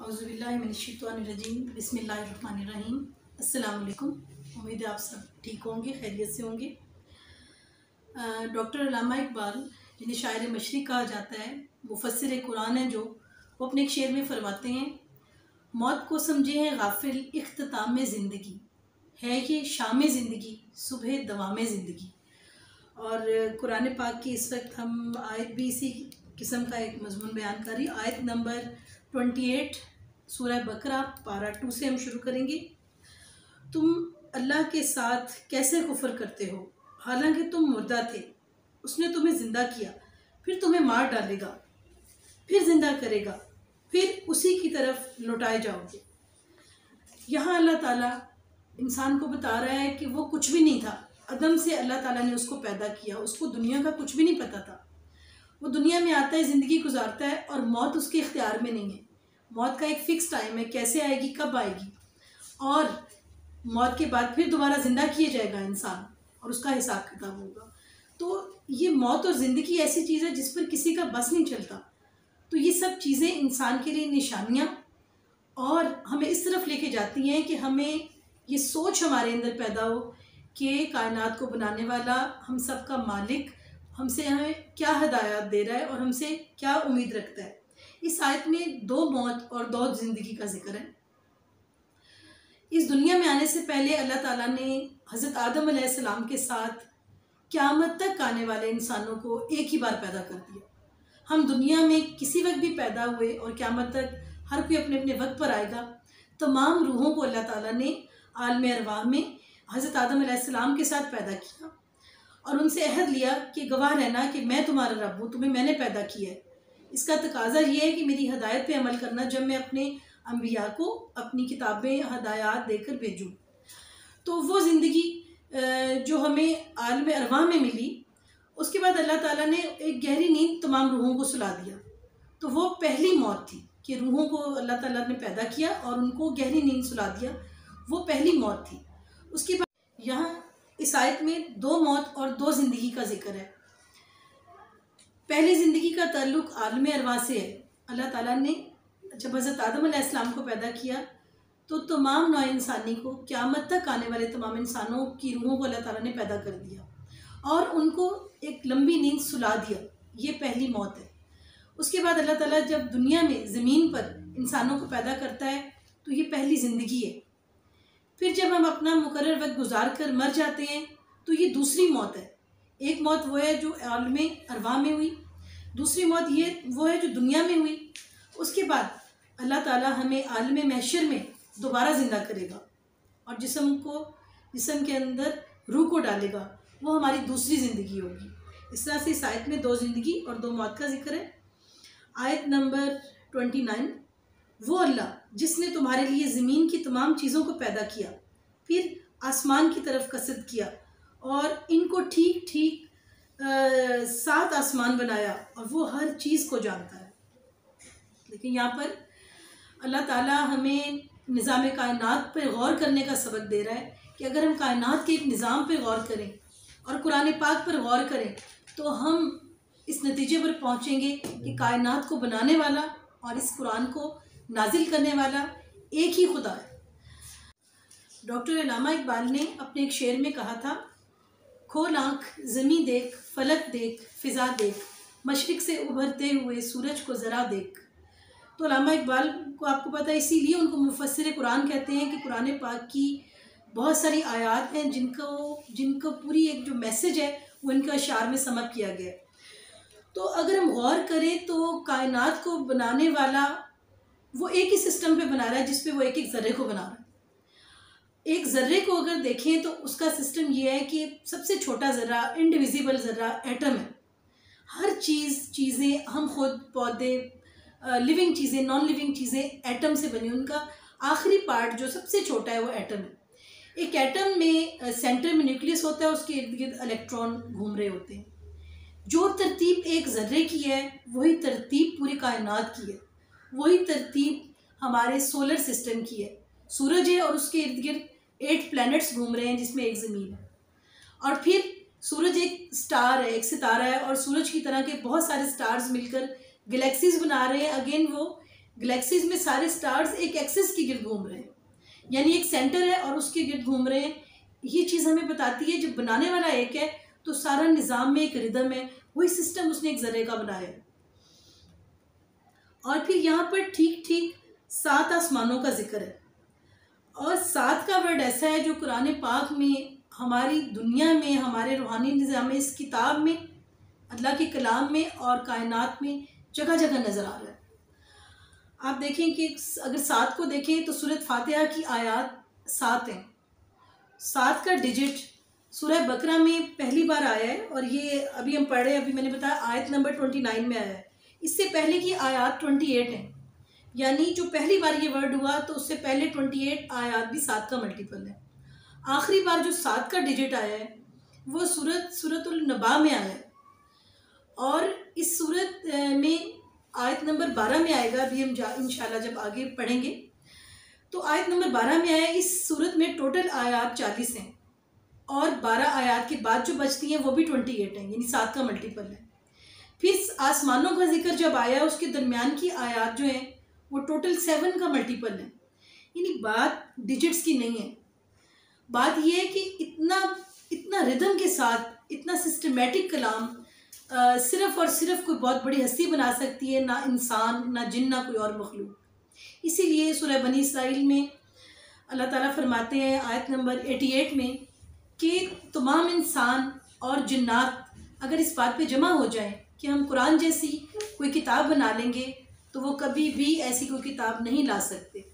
औज़ुबिल्लाहिमिनश्शैतानिर्रजीम बिस्मिल्लाहिर्रहमानिर्रहीम। अस्सलाम वालेकुम। उम्मीद है आप सब ठीक होंगे, खैरियत से होंगे। डॉक्टर अल्लामा इकबाल, जिन्हें शायर मशरिक़ कहा जाता है, मुफस्सिर कुरान हैं, जो वो अपने एक शेर में फरमाते हैं, मौत को समझे हैं गाफिल इख्तिताम में ज़िंदगी, है ये शाम ज़िंदगी सुबह दवाम ज़िंदगी। और कुरान पाक की इस वक्त हम आयत भी इसी किस्म का एक मजमून बयान कर रही। आयत नंबर 28 सूरह बकरा पारा 2 से हम शुरू करेंगे। तुम अल्लाह के साथ कैसे कुफ्र करते हो, हालांकि तुम मुर्दा थे, उसने तुम्हें ज़िंदा किया, फिर तुम्हें मार डालेगा, फिर ज़िंदा करेगा, फिर उसी की तरफ लौटाए जाओगे। यहाँ अल्लाह ताला इंसान को बता रहा है कि वो कुछ भी नहीं था, अदम से अल्लाह ताला ने उसको पैदा किया, उसको दुनिया का कुछ भी नहीं पता था। वो दुनिया में आता है, ज़िंदगी गुजारता है और मौत उसके इख्तियार में नहीं है। मौत का एक फ़िक्स टाइम है, कैसे आएगी, कब आएगी, और मौत के बाद फिर दोबारा ज़िंदा किया जाएगा इंसान और उसका हिसाब किताब होगा। तो ये मौत और ज़िंदगी ऐसी चीज़ है जिस पर किसी का बस नहीं चलता। तो ये सब चीज़ें इंसान के लिए निशानियाँ और हमें इस तरफ लेके जाती हैं कि हमें ये सोच हमारे अंदर पैदा हो कि कायनात को बनाने वाला, हम सब का मालिक हमसे हमें क्या हिदायत दे रहा है और हमसे क्या उम्मीद रखता है। इस आयत में 2 मौत और 2 ज़िंदगी का जिक्र है। इस दुनिया में आने से पहले अल्लाह ताला ने हज़रत आदम अलैहिस्सलाम के साथ क़यामत तक आने वाले इंसानों को एक ही बार पैदा कर दिया। हम दुनिया में किसी वक्त भी पैदा हुए और क़यामत तक हर कोई अपने अपने वक्त पर आएगा। तमाम रूहों को अल्लाह ताला ने आलम अरवाह में हज़रत आदम अलैहिस्सलाम के साथ पैदा किया और उनसे अहद लिया कि गवाह रहना कि मैं तुम्हारा रब हूँ, तुम्हें मैंने पैदा किया है। इसका तकाजा ये है कि मेरी हदायत पे अमल करना, जब मैं अपने अम्बिया को अपनी किताबें हदायत देकर भेजूँ। तो वो ज़िंदगी जो हमें आलम अरवाह में मिली, उसके बाद अल्लाह ताला ने एक गहरी नींद तमाम रूहों को सुला दिया। तो वो पहली मौत थी कि रूहों को अल्लाह ताला ने पैदा किया और उनको गहरी नींद सुला दिया, वो पहली मौत थी। उसके बाद यहाँ इस आयत में 2 मौत और 2 ज़िंदगी का जिक्र है। पहली ज़िंदगी का ताल्लुक़ आलम अरवाह से है। अल्लाह ताला ने जब हज़रत आदम अलैहिस्सलाम को पैदा किया तो तमाम नौ इंसानी को, क़यामत तक आने वाले तमाम इंसानों की रूहों को अल्लाह ताला ने पैदा कर दिया और उनको एक लंबी नींद सुला दिया। ये पहली मौत है। उसके बाद अल्लाह ताला जब दुनिया में ज़मीन पर इंसानों को पैदा करता है तो ये पहली ज़िंदगी है। फिर जब हम अपना मुकर्रर वक्त गुजार कर मर जाते हैं तो ये दूसरी मौत है। एक मौत वो है जो आलम अरवाह में हुई, दूसरी मौत वो है जो दुनिया में हुई। उसके बाद अल्लाह ताला हमें आलम महशर में दोबारा ज़िंदा करेगा और जिस्म के अंदर रूह को डालेगा, वो हमारी दूसरी ज़िंदगी होगी। इस तरह से इस आयत में 2 ज़िंदगी और 2 मौत का जिक्र है। आयत नंबर 29, वो अल्लाह जिसने तुम्हारे लिए ज़मीन की तमाम चीज़ों को पैदा किया, फिर आसमान की तरफ कसद किया और इनको ठीक ठीक 7 आसमान बनाया और वो हर चीज़ को जानता है। लेकिन यहाँ पर अल्लाह ताला हमें निज़ाम कायनात पर गौर करने का सबक दे रहा है कि अगर हम कायनात के एक निज़ाम पर गौर करें और कुरान पाक पर गौर करें तो हम इस नतीजे पर पहुँचेंगे कि कायनात को बनाने वाला और इस कुरान को नाजिल करने वाला एक ही खुदा है। डॉक्टर अल्लामा इकबाल ने अपने एक शेर में कहा था, खोल आँख ज़मीं देख, फलक देख, फ़िज़ा देख, मशरिक़ से उभरते हुए सूरज को ज़रा देख। तो अल्लामा इकबाल को आपको पता है, इसीलिए उनको मुफस्सिर कुरान कहते हैं कि कुरान पाक की बहुत सारी आयात हैं जिनको पूरी एक जो मैसेज है वो इनका अशार में समअप किया गया है। तो अगर हम गौर करें तो कायनात को बनाने वाला वो एक ही सिस्टम पे बना रहा है जिस पे वो एक एक ज़र्रे को बना रहा है। एक ज़र्रे को अगर देखें तो उसका सिस्टम ये है कि सबसे छोटा ज़र्रा, इंडिविजिबल ज़र्रा एटम है। हर चीज़ें, हम खुद, पौधे, लिविंग चीज़ें, नॉन लिविंग चीज़ें एटम से बनी। उनका आखिरी पार्ट जो सबसे छोटा है वो एटम है। एक एटम में सेंटर में न्यूक्लियस होता है, उसके इर्द गिर्द इलेक्ट्रॉन घूम रहे होते हैं। जो तरतीब एक ज़र्रे की है वही तरतीब पूरी कायनात की है, वही तरतीब हमारे सोलर सिस्टम की है। सूरज है और उसके इर्द गिर्द 8 प्लैनेट्स घूम रहे हैं जिसमें एक ज़मीन है। और फिर सूरज एक स्टार है, एक सितारा है और सूरज की तरह के बहुत सारे स्टार्स मिलकर गैलेक्सीज बना रहे हैं। अगेन वो गैलेक्सीज में सारे स्टार्स एक एक्सिस के गिर्द घूम रहे हैं, यानी एक सेंटर है और उसके गिर्द घूम रहे हैं। ये चीज़ हमें बताती है जब बनाने वाला एक है तो सारा निज़ाम में एक रिदम है, वही सिस्टम उसने एक ज़र्रे का बनाया है। और फिर यहाँ पर ठीक ठीक 7 आसमानों का जिक्र है, और 7 का वर्ड ऐसा है जो कुरान पाक में, हमारी दुनिया में, हमारे रूहानी निज़ाम में, इस किताब में, अल्लाह के कलाम में और कायनात में जगह जगह नज़र आ रहा है। आप देखें कि अगर 7 को देखें तो सूरत फातिहा की आयत 7 हैं। 7 का डिजिट सूरह बकरा में पहली बार आया है, और ये अभी हम पढ़ रहे हैं, अभी मैंने बताया आयत नंबर 29 में आया है। इससे पहले की आयत 28 है, यानी जो पहली बार ये वर्ड हुआ तो उससे पहले 28 आयत भी 7 का मल्टीपल है। आखिरी बार जो 7 का डिजिट आया है वो सूरतुल नबा में आया है, और इस सूरत में आयत नंबर 12 में आएगा। अभी हम इंशाल्लाह जब आगे पढ़ेंगे तो आयत नंबर 12 में आया। इस सूरत में टोटल आयत 40 हैं, और 12 आयत के बाद जो बचती हैं वो भी 28 हैं, यानी 7 का मल्टीपल है। फिर आसमानों का जिक्र जब आया, उसके दरमियान की आयत जो है वो टोटल 7 का मल्टीपल है। यानी बात डिजिट्स की नहीं है, बात यह है कि इतना रिदम के साथ, इतना सिस्टमेटिक कलाम सिर्फ़ और सिर्फ कोई बहुत बड़ी हस्ती बना सकती है, ना इंसान, ना जिन, ना कोई और मखलूक। इसीलिए सूरह बनी इसराइल में अल्लाह ताला फरमाते हैं आयत नंबर 88 में कि तमाम इंसान और जिन्नात अगर इस बात पे जमा हो जाएं कि हम कुरान जैसी कोई किताब बना लेंगे तो वो कभी भी ऐसी कोई किताब नहीं ला सकते,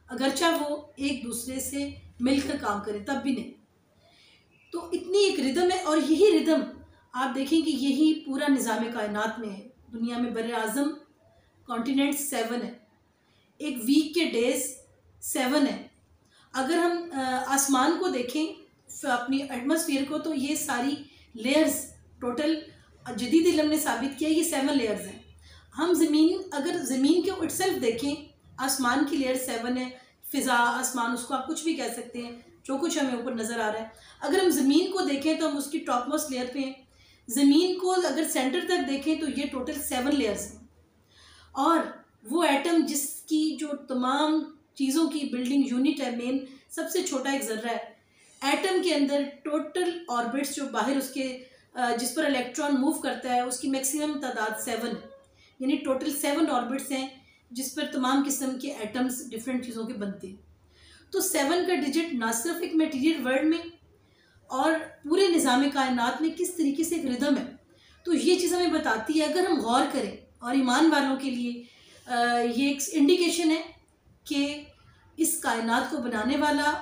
अगरचा वो एक दूसरे से मिलकर काम करें, तब भी नहीं। तो इतनी एक रिदम है, और यही रिदम आप देखें कि यही पूरा निज़ाम कायनात में है। दुनिया में बर आज़म कॉन्टिनेंट 7 है, एक वीक के डेज 7 है। अगर हम आसमान को देखें, अपनी एटमॉस्फेयर को, तो ये सारी लेयर्स टोटल जदीद इल्म ने साबित किया ये 7 लेयर्स हैं। हम अगर ज़मीन के इटसेल्फ देखें, आसमान की लेयर 7 है। फ़िज़ा, आसमान, उसको आप कुछ भी कह सकते हैं, जो कुछ हमें ऊपर नज़र आ रहा है। अगर हम ज़मीन को देखें तो हम उसकी टॉप मोस्ट लेयर पे हैं। ज़मीन को अगर सेंटर तक देखें तो ये टोटल 7 लेयर्स हैं। और वो एटम जिसकी जो तमाम चीज़ों की बिल्डिंग यूनिट है, मेन सबसे छोटा एक ज़र्रा है, एटम के अंदर टोटल ऑर्बिट्स जो बाहर उसके जिस पर इलेक्ट्रॉन मूव करता है उसकी मैक्सिमम तादाद 7, यानी टोटल 7 ऑर्बिट्स हैं जिस पर तमाम किस्म के एटम्स डिफरेंट चीज़ों के बनते हैं। तो 7 का डिजिट ना सिर्फ एक मटीरियल वर्ल्ड में और पूरे निज़ाम कायनात में किस तरीके से एक रिदम है, तो ये चीज़ हमें बताती है। अगर हम गौर करें, और ईमान वालों के लिए ये एक इंडिकेशन है कि इस कायनात को बनाने वाला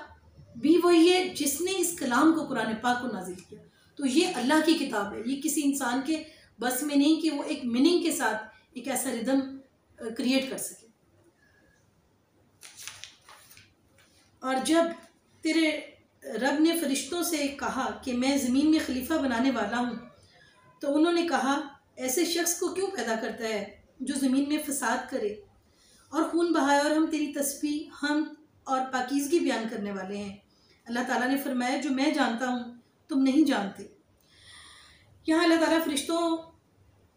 भी वही है जिसने इस कलाम को, कुरान पाक को नाजिल किया। तो ये अल्लाह की किताब है, ये किसी इंसान के बस में नहीं कि वो एक मीनिंग के साथ एक ऐसा रिदम क्रिएट कर सके। और जब तेरे रब ने फरिश्तों से कहा कि मैं ज़मीन में खलीफा बनाने वाला हूँ, तो उन्होंने कहा ऐसे शख्स को क्यों पैदा करता है जो ज़मीन में फसाद करे और खून बहाए, और हम तेरी तस्बीह, हम और पाकीज़गी बयान करने वाले हैं। अल्लाह ताला ने फरमाया जो मैं जानता हूँ तुम नहीं जानते। यहाँ अल्लाह ताला फरिश्तों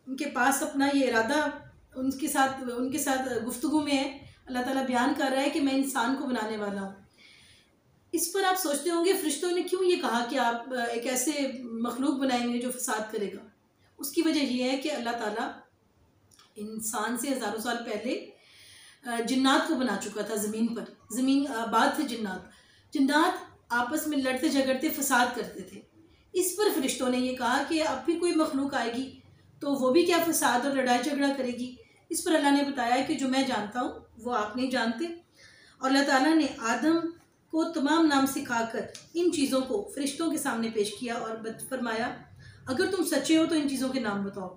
के पास अपना ये इरादा उनके साथ गुफ्तगू में है। अल्लाह ताला बयान कर रहा है कि मैं इंसान को बनाने वाला हूँ। इस पर आप सोचते होंगे फरिश्तों ने क्यों ये कहा कि आप एक ऐसे मखलूक बनाएंगे जो फसाद करेगा। उसकी वजह यह है कि अल्लाह ताला इंसान से हज़ारों साल पहले जिन्नात को बना चुका था। ज़मीन पर, ज़मीन आबाद थे जिन्नात आपस में लड़ते झगड़ते फसाद करते थे। इस पर फरिश्तों ने ये कहा कि अब भी कोई मखलूक आएगी तो वो भी क्या फसाद और लड़ाई झगड़ा करेगी। इस पर अल्लाह ने बताया कि जो मैं जानता हूँ वो आप नहीं जानते। और अल्लाह ताला ने आदम को तमाम नाम सिखाकर इन चीज़ों को फरिश्तों के सामने पेश किया और फरमाया अगर तुम सच्चे हो तो इन चीज़ों के नाम बताओ।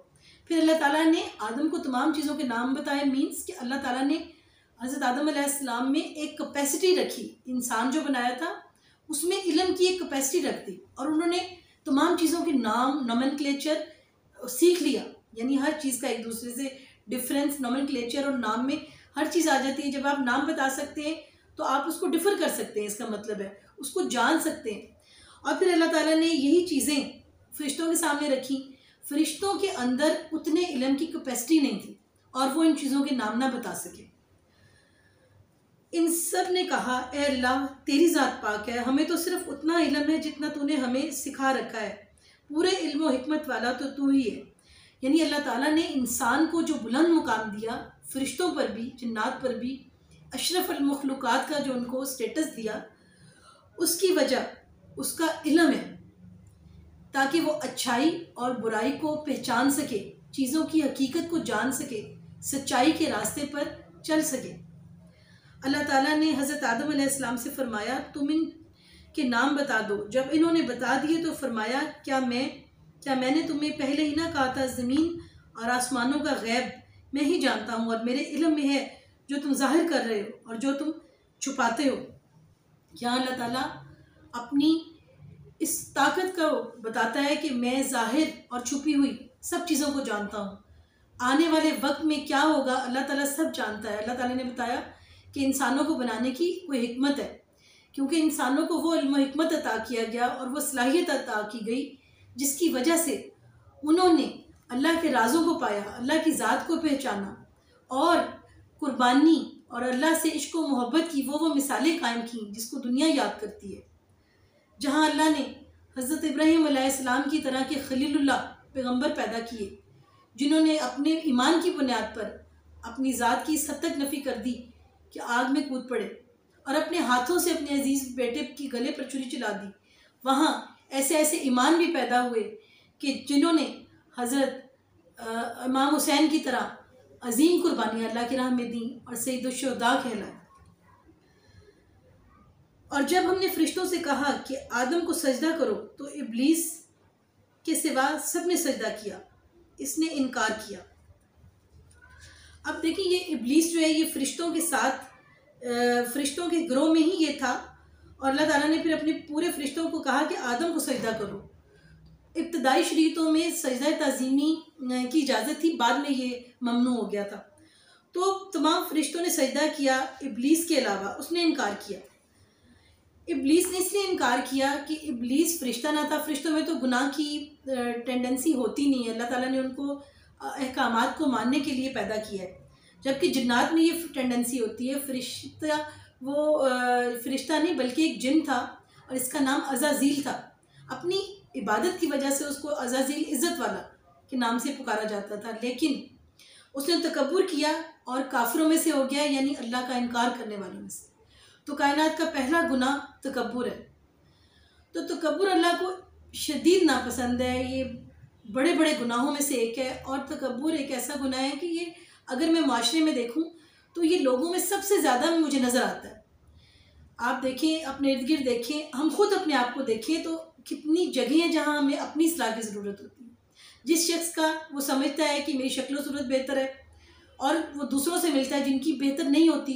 फिर अल्लाह ताला ने आदम को तमाम चीज़ों के नाम बताए। मीन्स कि अल्लाह ताला ने हज़रत आदम अलैहिस्सलाम में एक कैपेसिटी रखी, इंसान जो बनाया था उसमें इल्म की एक कैपेसिटी रख दी, और उन्होंने तमाम चीज़ों के नाम, नोमेनक्लेचर सीख लिया। यानी हर चीज़ का एक दूसरे से डिफरेंस, नोमेनक्लेचर और नाम में हर चीज़ आ जाती है। जब आप नाम बता सकते हैं तो आप उसको डिफ़र कर सकते हैं, इसका मतलब है उसको जान सकते हैं। और फिर अल्लाह ताला ने यही चीज़ें फरिश्तों के सामने रखी। फरिश्तों के अंदर उतने इल्म की कैपेसिटी नहीं थी और वो इन चीज़ों के नाम ना बता सके। इन सब ने कहा, ए अल्लाह तेरी ज़ात पाक है, हमें तो सिर्फ उतना इल्म है जितना तूने हमें सिखा रखा है, पूरे इल्म और हिकमत वाला तो तू ही है। यानी अल्लाह ताला ने इंसान को जो बुलंद मुकाम दिया, फरिश्तों पर भी, जिन्नात पर भी, अशरफ अल मखलूक़ात का जो उनको स्टेटस दिया, उसकी वजह उसका इल्म है, ताकि वो अच्छाई और बुराई को पहचान सके, चीज़ों की हकीकत को जान सके, सच्चाई के रास्ते पर चल सके। अल्लाह ताला ने हज़रत आदम अलैहिस्सलाम से फरमाया, तुम इन के नाम बता दो। जब इन्होंने बता दिए तो फरमाया, क्या मैंने तुम्हें पहले ही ना कहा था, ज़मीन और आसमानों का गैब मैं ही जानता हूँ और मेरे इल्म में है जो तुम ज़ाहिर कर रहे हो और जो तुम छुपाते हो। यहाँ अल्लाह ताला अपनी इस ताकत को बताता है कि मैं ज़ाहिर और छुपी हुई सब चीज़ों को जानता हूँ। आने वाले वक्त में क्या होगा अल्लाह ताला सब जानता है। अल्लाह ताला ने बताया कि इंसानों को बनाने की कोई हिकमत है, क्योंकि इंसानों को वो इल्म हिकमत अता किया गया और वो सलाहियत अता की गई जिसकी वजह से उन्होंने अल्लाह के राज़ों को पाया, अल्लाह की ज़ात को पहचाना और कुर्बानी और अल्लाह से इश्क व मोहब्बत की वो मिसालें कायम की जिसको दुनिया याद करती है। जहाँ अल्लाह ने हज़रत इब्राहीम अलैहिस्सलाम की तरह के खलीलुल्लाह पैगम्बर पैदा किए, जिन्होंने अपने ईमान की बुनियाद पर अपनी ज़ात की इस हद तक नफ़ी कर दी कि आग में कूद पड़े और अपने हाथों से अपने अजीज़ बेटे की गले पर छुरी चला दी। वहाँ ऐसे ऐसे ईमान भी पैदा हुए कि जिन्होंने हज़रत इमाम हुसैन की तरह अजीम कुर्बानी अल्लाह की राह में दी और सैयदुश्शुहदा कहलाए। और जब हमने फरिश्तों से कहा कि आदम को सजदा करो तो इब्लीस के सिवा सब ने सजदा किया, इसने इनकार किया। अब देखिए, ये इब्लीस जो है ये फरिश्तों के साथ, फरिश्तों के ग्रोह में ही ये था और अल्लाह ताला ने फिर अपने पूरे फरिश्तों को कहा कि आदम को सजदा करो। इब्तदाई शरीयतों में सजदा ताज़ीमी की इजाज़त थी, बाद में ये ममनू हो गया था। तो तमाम फरिश्तों ने सजदा किया, इब्लीस के अलावा उसने इनकार किया। इब्लीस ने इसलिए इनकार किया कि इब्लीस फरिश्ता ना था। फरिश्तों में तो गुनाह की टेंडेंसी होती नहीं है, अल्लाह ताला ने उनको अहकामात को मानने के लिए पैदा किया है, जबकि जिन्नात में ये टेंडेंसी होती है। फरिश्ता वो फरिश्ता नहीं बल्कि एक जिन था और इसका नाम अज़ाज़ील था। अपनी इबादत की वजह से उसको अज़ाज़ील इज़्ज़त वाला के नाम से पुकारा जाता था, लेकिन उसने तकब्बुर किया और काफिरों में से हो गया, यानी अल्लाह का इनकार करने वालों में से। तो कायनात का पहला गुनाह तकब्बुर है। तो तकब्बुर अल्लाह को शदीद नापसंद है, ये बड़े बड़े गुनाहों में से एक है। और तकब्बुर एक ऐसा गुनाह है कि ये अगर मैं माशरे में देखूं तो ये लोगों में सबसे ज़्यादा मुझे नज़र आता है। आप देखें, अपने इर्द गिर्द देखें, हम खुद अपने आप को देखें तो कितनी जगह हैं जहाँ हमें अपनी इस्लाह की ज़रूरत होती है। जिस शख्स का वो समझता है कि मेरी शक्ल सूरत बेहतर है और वो दूसरों से मिलता है जिनकी बेहतर नहीं होती,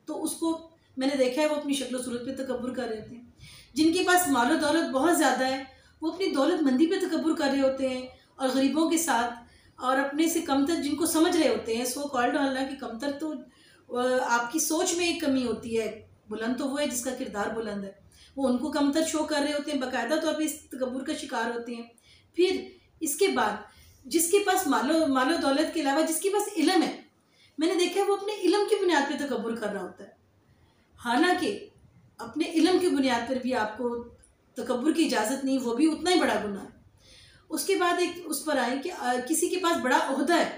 तो उसको मैंने देखा है वो अपनी शक्ल सूरत पे तकब्बुर कर रहे होते हैं। जिनके पास मालो दौलत बहुत ज़्यादा है वो अपनी दौलतमंदी पे तकब्बुर कर रहे होते हैं और गरीबों के साथ और अपने से कमतर जिनको समझ रहे होते हैं, सो कॉल्ड, हालांकि कमतर तो आपकी सोच में एक कमी होती है, बुलंद तो वो है जिसका किरदार बुलंद है, वो उनको कमतर शो कर रहे होते हैं, बाकायदा तौर पे इस तकब्बुर का शिकार होते हैं। फिर इसके बाद जिसके पास मालो दौलत के अलावा जिसके पास इल्म है, मैंने देखा है वो अपने इल्म की बुनियाद पर तकब्बुर कर रहा होता है। हालांकि अपने इल्म की बुनियाद पर भी आपको तकब्बुर की इजाज़त नहीं, वो भी उतना ही बड़ा गुनाह है। उसके बाद एक उस पर आए कि किसी के पास बड़ा ओहदा है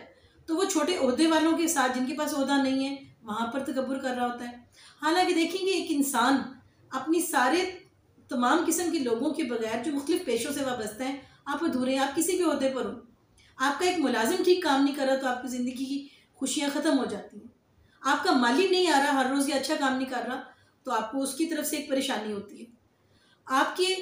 तो वो छोटे ओहदे वालों के साथ जिनके पास ओहदा नहीं है वहाँ पर तकब्बुर कर रहा होता है। हालांकि देखेंगे एक इंसान अपनी सारे तमाम किस्म के लोगों के बगैर जो मुख्तलिफ पेशों से वाबस्ता हैं, आप अधूरे हैं। आप किसी भी ओहदे पर हो, आपका एक मुलाजिम ठीक काम नहीं कर रहा तो आपकी ज़िंदगी की खुशियाँ ख़त्म हो जाती हैं। आपका मालिक नहीं आ रहा, हर रोज़ ये अच्छा काम नहीं कर रहा, तो आपको उसकी तरफ से एक परेशानी होती है। आपके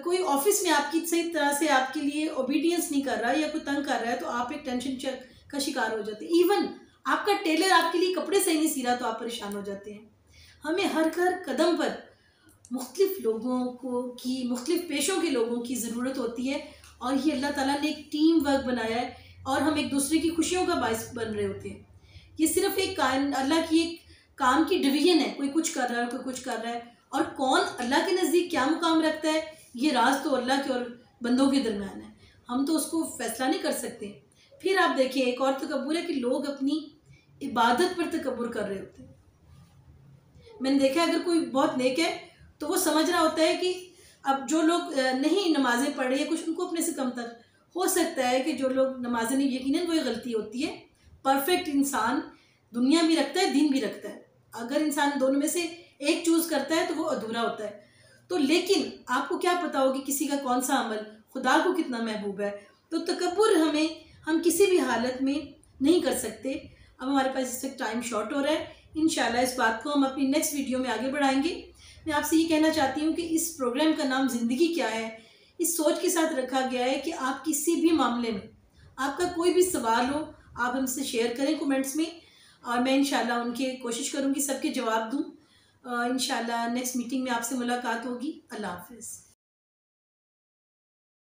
कोई ऑफिस में आपकी सही तरह से आपके लिए ओबीडियंस नहीं कर रहा या कोई तंग कर रहा है तो आप एक टेंशन का शिकार हो जाते हैं। इवन आपका टेलर आपके लिए कपड़े सही नहीं सी रहा तो आप परेशान हो जाते हैं। हमें हर कदम पर मुख्तलिफ लोगों को की मुख्तलिफ पेशों के लोगों की ज़रूरत होती है और ये अल्लाह ताला ने एक टीम वर्क बनाया है और हम एक दूसरे की खुशियों का बायस बन रहे होते हैं। ये सिर्फ एक अल्लाह की एक काम की डिवीजन है, कोई कुछ कर रहा है कोई कुछ कर रहा है, और कौन अल्लाह के नज़दीक क्या मुकाम रखता है ये राज तो अल्लाह के और बंदों के दरम्यान है, हम तो उसको फैसला नहीं कर सकते। फिर आप देखिए एक और तकब्बुर है कि लोग अपनी इबादत पर तकब्बुर कर रहे होते हैं। मैंने देखा है अगर कोई बहुत नेक है तो वो समझ रहा होता है कि अब जो लोग नहीं नमाजें पढ़ रहे हैं कुछ, उनको अपने से कमतर हो सकता है कि जो लोग नमाजें नहीं, यकीनन वो गलती होती है। परफेक्ट इंसान दुनिया भी रखता है, दीन भी रखता है। अगर इंसान दोनों में से एक चूज़ करता है तो वो अधूरा होता है। तो लेकिन आपको क्या पता हो कि किसी का कौन सा अमल खुदा को कितना महबूब है। तो तकब्बुर हम किसी भी हालत में नहीं कर सकते। अब हमारे पास इस वक्त टाइम शॉर्ट हो रहा है, इंशाल्लाह इस बात को हम अपनी नेक्स्ट वीडियो में आगे बढ़ाएंगे। मैं आपसे ये कहना चाहती हूँ कि इस प्रोग्राम का नाम ज़िंदगी क्या है इस सोच के साथ रखा गया है कि आप किसी भी मामले में आपका कोई भी सवाल हो आप हमसे शेयर करें कमेंट्स में, और मैं इंशाल्लाह उनके कोशिश करूँगी सबके जवाब दूँ। इंशाल्लाह नेक्स्ट मीटिंग में आपसे मुलाकात होगी। अल्लाह हाफ़िज़।